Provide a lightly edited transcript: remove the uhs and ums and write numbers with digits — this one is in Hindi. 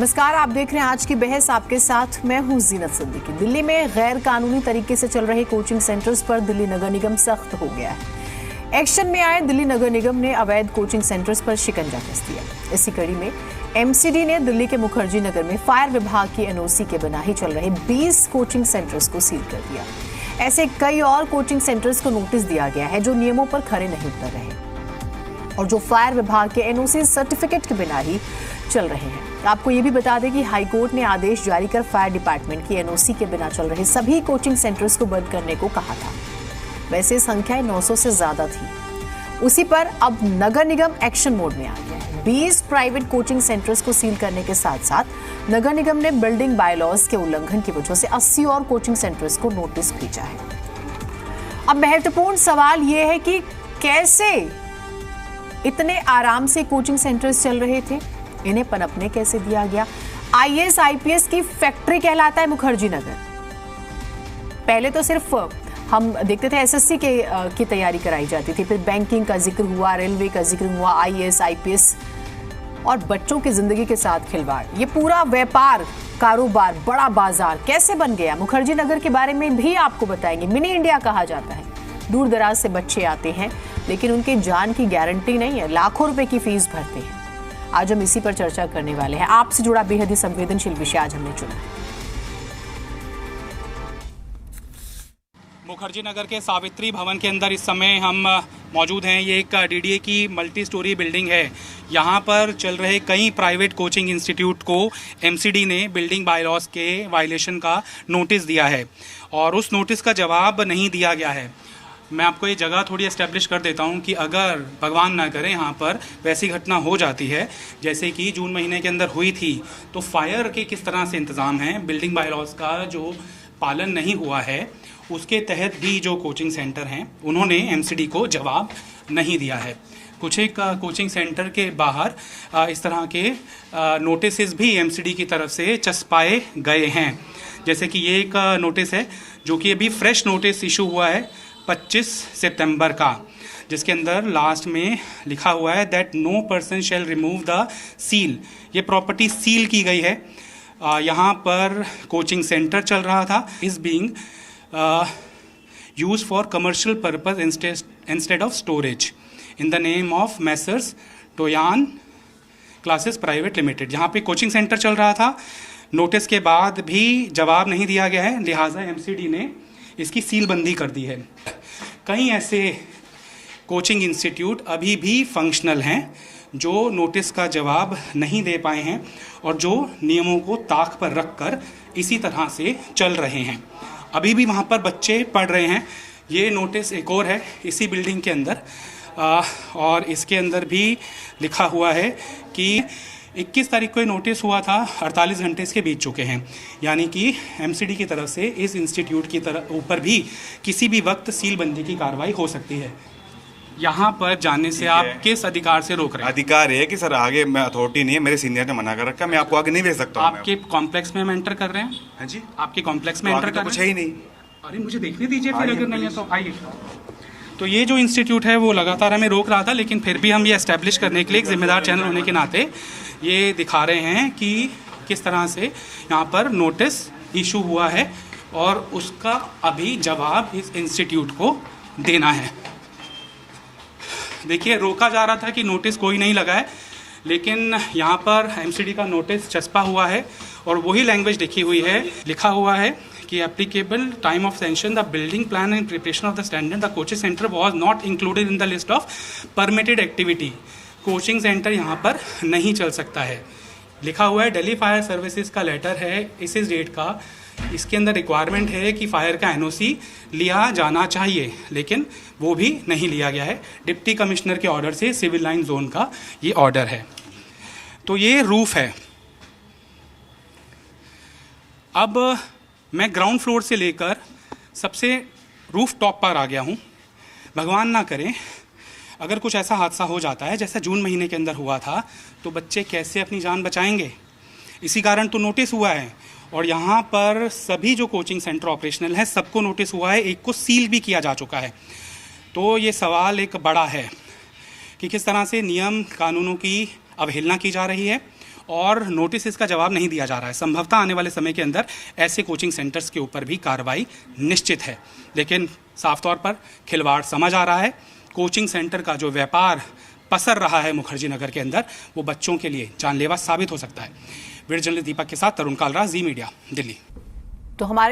नमस्कार, आप देख रहे हैं आज की बहस। आपके साथ मैं हूं जीनत सिद्दीकी। दिल्ली में गैर कानूनी तरीके से चल रहे कोचिंग सेंटर्स पर दिल्ली नगर निगम सख्त हो गया है। एक्शन में आए दिल्ली नगर निगम ने अवैध कोचिंग सेंटर्स पर शिकंजा कस दिया। इसी कड़ी में एमसीडी ने दिल्ली के मुखर्जी नगर में फायर विभाग की एनओसी के बिना ही चल रहे 20 कोचिंग सेंटर्स को सील कर दिया। ऐसे कई और कोचिंग सेंटर्स को नोटिस दिया गया है जो नियमों पर खरे नहीं उतर रहे और जो फायर विभाग के एनओसी सर्टिफिकेट के बिना ही चल रहे हैं। आपको ये भी बता दें कि हाईकोर्ट ने आदेश जारी कर फायर डिपार्टमेंट की एनओसी के बिना चल रहे सभी कोचिंग सेंटर्स को बंद करने को कहा था। वैसे संख्या 900 से ज्यादा थी। उसी पर अब नगर निगम एक्शन मोड में आ गया है। 20 प्राइवेट कोचिंग सेंटर्स को सील करने के साथ साथ नगर निगम ने बिल्डिंग बायलॉज के उल्लंघन की वजह से 80 और कोचिंग सेंटर्स को नोटिस भेजा है। अब महत्वपूर्ण सवाल यह है कि कैसे इतने आराम से कोचिंग सेंटर्स चल रहे थे, इन्हें पनपने कैसे दिया गया। आईएएस आईपीएस की फैक्ट्री कहलाता है मुखर्जी नगर। पहले तो सिर्फ हम देखते थे एसएससी की तैयारी कराई जाती थी, फिर बैंकिंग का जिक्र हुआ, रेलवे का जिक्र हुआ, आईएएस आईपीएस और बच्चों की जिंदगी के साथ खिलवाड़। ये पूरा व्यापार, कारोबार, बड़ा बाजार कैसे बन गया। मुखर्जी नगर के बारे में भी आपको बताएंगे। मिनी इंडिया कहा जाता है। दूर दराज से बच्चे आते हैं लेकिन उनकी जान की गारंटी नहीं है, लाखों रुपए की फीस भरते हैं। आज हम इसी पर चर्चा करने वाले हैं। आपसे जुड़ा बेहद ही संवेदनशील विषय आज हमने चुना। मुखर्जी नगर के सावित्री भवन के अंदर इस समय हम मौजूद हैं। ये एक डीडीए की मल्टी स्टोरी बिल्डिंग है। यहाँ पर चल रहे कई प्राइवेट कोचिंग इंस्टीट्यूट को एमसीडी ने बिल्डिंग बायलॉज के वायलेशन का नोटिस दिया है और उस नोटिस का जवाब नहीं दिया गया है। मैं आपको ये जगह थोड़ी एस्टेब्लिश कर देता हूँ कि अगर भगवान ना करे यहाँ पर वैसी घटना हो जाती है जैसे कि जून महीने के अंदर हुई थी, तो फायर के किस तरह से इंतज़ाम हैं, बिल्डिंग बायलॉज का जो पालन नहीं हुआ है उसके तहत भी जो कोचिंग सेंटर हैं उन्होंने एमसीडी को जवाब नहीं दिया है। कुछ एक कोचिंग सेंटर के बाहर इस तरह के नोटिस भी एमसीडी की तरफ से चस्पाए गए हैं। जैसे कि ये एक नोटिस है जो कि अभी फ्रेश नोटिस इशू हुआ है 25 सितंबर का, जिसके अंदर लास्ट में लिखा हुआ है that no person shall remove the seal. ये प्रॉपर्टी सील की गई है। यहाँ पर कोचिंग सेंटर चल रहा था, is being use for commercial purpose instead of storage in the name of messrs टोयान क्लासेस प्राइवेट लिमिटेड। जहाँ पे कोचिंग सेंटर चल रहा था, नोटिस के बाद भी जवाब नहीं दिया गया है, लिहाजा एमसीडी ने इसकी सीलबंदी कर दी है। कई ऐसे कोचिंग इंस्टीट्यूट अभी भी फंक्शनल हैं जो नोटिस का जवाब नहीं दे पाए हैं और जो नियमों को ताक पर रखकर इसी तरह से चल रहे हैं। अभी भी वहाँ पर बच्चे पढ़ रहे हैं। ये नोटिस एक और है इसी बिल्डिंग के अंदर और इसके अंदर भी लिखा हुआ है कि 21 तारीख को ये नोटिस हुआ था, 48 घंटे इसके बीत चुके हैं। यानी कि एमसीडी की तरफ से इस इंस्टीट्यूट की तरफ ऊपर भी किसी भी वक्त सीलबंदी की कार्रवाई हो सकती है। यहाँ पर जाने से आप किस अधिकार से रोक रहे हैं? अधिकार है कि सर आगे मैं अथॉरिटी नहीं है, मेरे सीनियर ने मना कर रखा, मैं आपको आगे नहीं भेज सकता। आपके कॉम्प्लेक्स में हम एंटर कर रहे हैं? हाँ जी, आपके कॉम्प्लेक्स में एंटर कर रहे हैं? कुछ है ही नहीं। अरे मुझे देखने दीजिए, फिर अगर नहीं है तो आइए। तो ये जो इंस्टीट्यूट है वो लगातार हमें रोक रहा था, लेकिन फिर भी हम ये एस्टेब्लिश करने के लिए एक जिम्मेदार चैनल होने के नाते ये दिखा रहे हैं कि किस तरह से यहाँ पर नोटिस इशू हुआ है और उसका अभी जवाब इस इंस्टीट्यूट को देना है। देखिए, रोका जा रहा था कि नोटिस कोई नहीं लगा है, लेकिन यहाँ पर एमसीडी का नोटिस चस्पा हुआ है और वही लैंग्वेज लिखी हुई है। लिखा हुआ है कि applicable time of sanction the building plan and preparation of the standard the coaching centre was not included in the list of permitted activity. Coaching centre यहाँ पर नहीं चल सकता है। लिखा हुआ है दिल्ली फायर सर्विसेज का लेटर है इस डेट का। इसके अंदर रिक्वायरमेंट है कि फायर का एनओसी लिया जाना चाहिए, लेकिन वो भी नहीं लिया गया है। डिप्टी कमिश्नर के ऑर्डर से सिविल लाइन जोन का ये ऑर्डर है। तो ये रूफ है। अब मैं ग्राउंड फ्लोर से लेकर सबसे रूफ टॉप पर आ गया हूँ। भगवान ना करे अगर कुछ ऐसा हादसा हो जाता है जैसा जून महीने के अंदर हुआ था, तो बच्चे कैसे अपनी जान बचाएंगे। इसी कारण तो नोटिस हुआ है और यहाँ पर सभी जो कोचिंग सेंटर ऑपरेशनल हैं सबको नोटिस हुआ है, एक को सील भी किया जा चुका है। तो ये सवाल एक बड़ा है कि किस तरह से नियम कानूनों की अवहेलना की जा रही है और नोटिस इसका जवाब नहीं दिया जा रहा है। संभवतः आने वाले समय के अंदर ऐसे कोचिंग सेंटर्स के ऊपर भी कार्रवाई निश्चित है, लेकिन साफ तौर पर खिलवाड़ समझ आ रहा है। कोचिंग सेंटर का जो व्यापार पसर रहा है मुखर्जी नगर के अंदर, वो बच्चों के लिए जानलेवा साबित हो सकता है। वीडियो जर्नलिस्ट दीपक के साथ तरुण कालरा, जी मीडिया, दिल्ली। तो हमारे